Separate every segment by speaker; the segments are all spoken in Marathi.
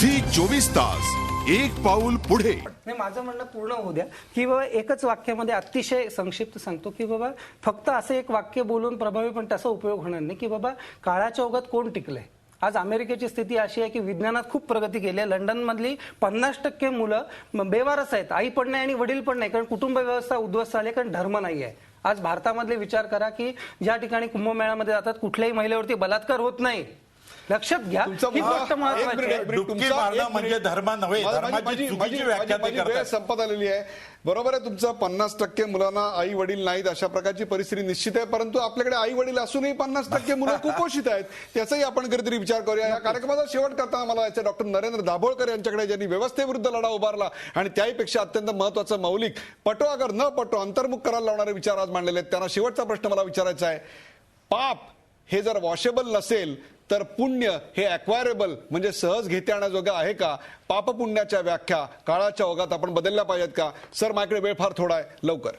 Speaker 1: झी 24 तास एक पाऊल पुढे।
Speaker 2: नाही, माझं म्हणणं पूर्ण होऊ द्या की बाबा एकच वाक्यामध्ये अतिशय संक्षिप्त सांगतो की बाबा फक्त असं एक वाक्य बोलून प्रभावीपणे त्याचा उपयोग होणार नाही की बाबा काळाच्या ओघात कोण टिकलंय। आज अमेरिकेची स्थिती अशी आहे की विज्ञानात खूप प्रगती केली आहे। लंडन मधली 50% मुलं बेवारस आहेत, आई पण नाही आणि वडील पण नाही, कारण कुटुंब व्यवस्था उद्ध्वस्त झाली, कारण धर्म नाही आहे। आज भारतामधले विचार करा की ज्या ठिकाणी कुंभमेळ्यामध्ये जातात कुठल्याही महिलेवरती बलात्कार होत नाही। लक्षात घ्या ही गोष्ट महत्त्वाची आहे।
Speaker 3: डुबकी मारणं म्हणजे धर्म नव्हे, धर्माची चुकीची व्याख्या ते करतात।
Speaker 4: संपत आलेली आहे। बरोबर आहे तुमचं, 50% मुलांना आई वडील नाहीत अशा प्रकारची परिस्थिती निश्चित आहे, परंतु आपल्याकडे आई वडील असूनही 50% मुलं कुपोषित आहेत, त्याचाही आपण कधीतरी विचार करूया। या कार्यक्रमाचा शेवट करताना मला याचे डॉक्टर नरेंद्र दाभोळकर यांच्याकडे, ज्यांनी व्यवस्थेविरुद्ध लढा उभारला आणि त्याहीपेक्षा अत्यंत महत्त्वाचं मौलिक पटो अगर न पटो अंतर्मुख करायला लावणारे विचार आज मांडलेले आहेत, त्यांना शेवटचा प्रश्न मला विचारायचा आहे। पाप हे जर वॉशेबल नसेल तर पुण्य हे ॲक्वायरेबल म्हणजे सहज घेता येण्याजोगं आहे का? पाप पुण्याच्या व्याख्या काळाच्या ओघात आपण बदलल्या पाहिजेत का? सर, माझ्याकडे वेळ फार थोडा आहे, लवकर।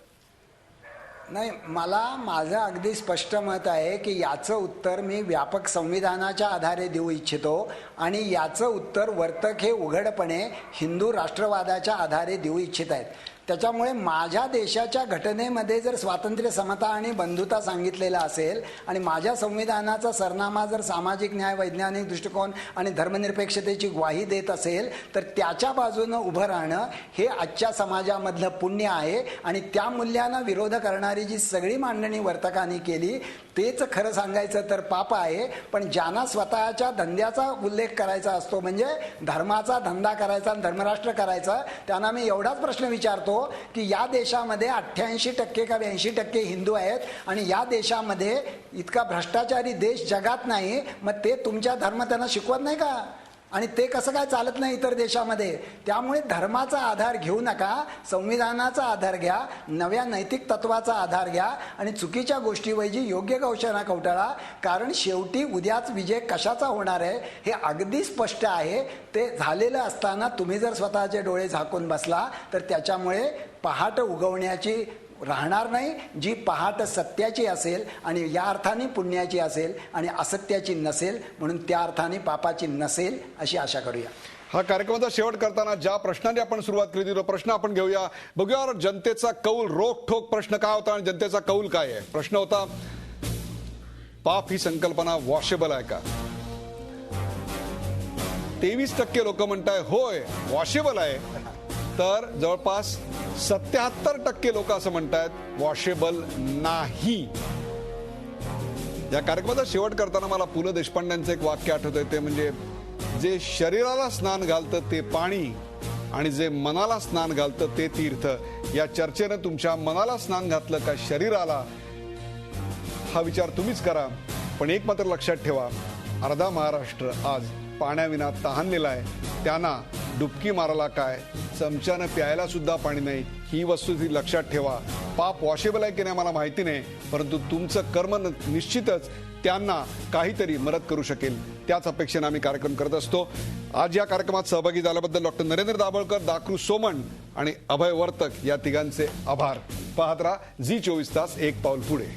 Speaker 5: नाही, माझं अगदी स्पष्ट मत आहे की याचं उत्तर मी व्यापक संविधानाच्या आधारे देऊ इच्छितो आणि याचं उत्तर वर्तक हे उघडपणे हिंदू राष्ट्रवादाच्या आधारे देऊ इच्छित आहेत। त्याच्यामुळे माझ्या देशाच्या घटनेमध्ये जर स्वातंत्र्य, समता आणि बंधुता सांगितलेला असेल आणि माझ्या संविधानाचा सरनामा जर सामाजिक न्याय, वैज्ञानिक दृष्टिकोन आणि धर्मनिरपेक्षतेची ग्वाही देत असेल तर त्याच्या बाजूनं उभं राहणं हे आजच्या समाजामधलं पुण्य आहे आणि त्या मूल्यांना विरोध करणारी जी सगळी मांडणी वर्तकांनी केली तेच खरं सांगायचं तर पाप आहे। पण ज्यांना स्वतःच्या धंद्याचा उल्लेख करायचा असतो, म्हणजे धर्माचा धंदा करायचा आणि धर्मराष्ट्र करायचा, त्यांना मी एवढाच प्रश्न विचारतो की या देशामध्ये 88% का 82% हिंदू आहेत आणि या देशामध्ये इतका भ्रष्टाचारी देश जगात नाही, मग ते तुमच्या धर्म त्यांना शिकवत नाही का? आणि ते कसं काय चालत नाही इतर देशामध्ये? त्यामुळे धर्माचा आधार घेऊ नका, संविधानाचा आधार घ्या, नव्या नैतिक तत्वाचा आधार घ्या आणि चुकीच्या गोष्टीवैजी योग्य घोषणा कवटाळा, कारण शेवटी उद्याच विजय कशाचा होणार आहे हे अगदी स्पष्ट आहे। ते झालेलं असताना तुम्ही जर स्वतःचे डोळे झाकून बसला तर त्याच्यामुळे पहाट उगवण्याची राहणार नाही। जी पहाट सत्याची असेल आणि या अर्थाने पुण्याची असेल आणि असत्याची नसेल, म्हणून त्या अर्थाने पापाची नसेल अशी आशा करूया।
Speaker 4: हा कार्यक्रमाचा शेवट करताना ज्या प्रश्नाने आपण सुरुवात केली तो प्रश्न आपण घेऊया, बघूया जनतेचा कौल, रोखठोक प्रश्न काय होता आणि जनतेचा कौल काय आहे। प्रश्न होता, पाप ही संकल्पना वॉशेबल आहे का? 23% लोक म्हणताय होय वॉशेबल आहे, तर जवळपास 77% लोक असं म्हणतात वॉशेबल नाही। या कार्यक्रमाचा शेवट करताना मला पु ल देशपांड्यांचं एक वाक्य आठवतंय, ते म्हणजे जे शरीराला स्नान घालतं ते पाणी आणि जे मनाला स्नान घालतं ते तीर्थ। या चर्चेनं तुमच्या मनाला स्नान घातलं का शरीराला, हा विचार तुम्हीच करा। पण एक मात्र लक्षात ठेवा, अर्धा महाराष्ट्र आज पाण्याविना तहानलेला आहे, त्यांना डुबकी मारायला काय, चमच्यानं प्यायला सुद्धा पाणी नाही, ही वस्तुस्थिती लक्षात ठेवा। पाप वॉशेबल आहे की नाही मला माहिती नाही, परंतु तुमचं कर्म निश्चितच त्यांना काहीतरी मदत करू शकेल, त्याच अपेक्षेने आम्ही कार्यक्रम करत असतो। आज या कार्यक्रमात सहभागी झाल्याबद्दल डॉक्टर नरेंद्र दाभोळकर, दाकृ सोमण आणि अभय वर्तक या तिघांचे आभार। पाहत राहा झी 24 तास एक पाऊल पुढे।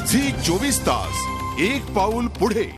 Speaker 1: झी 24 तास एक पाऊल पुढे।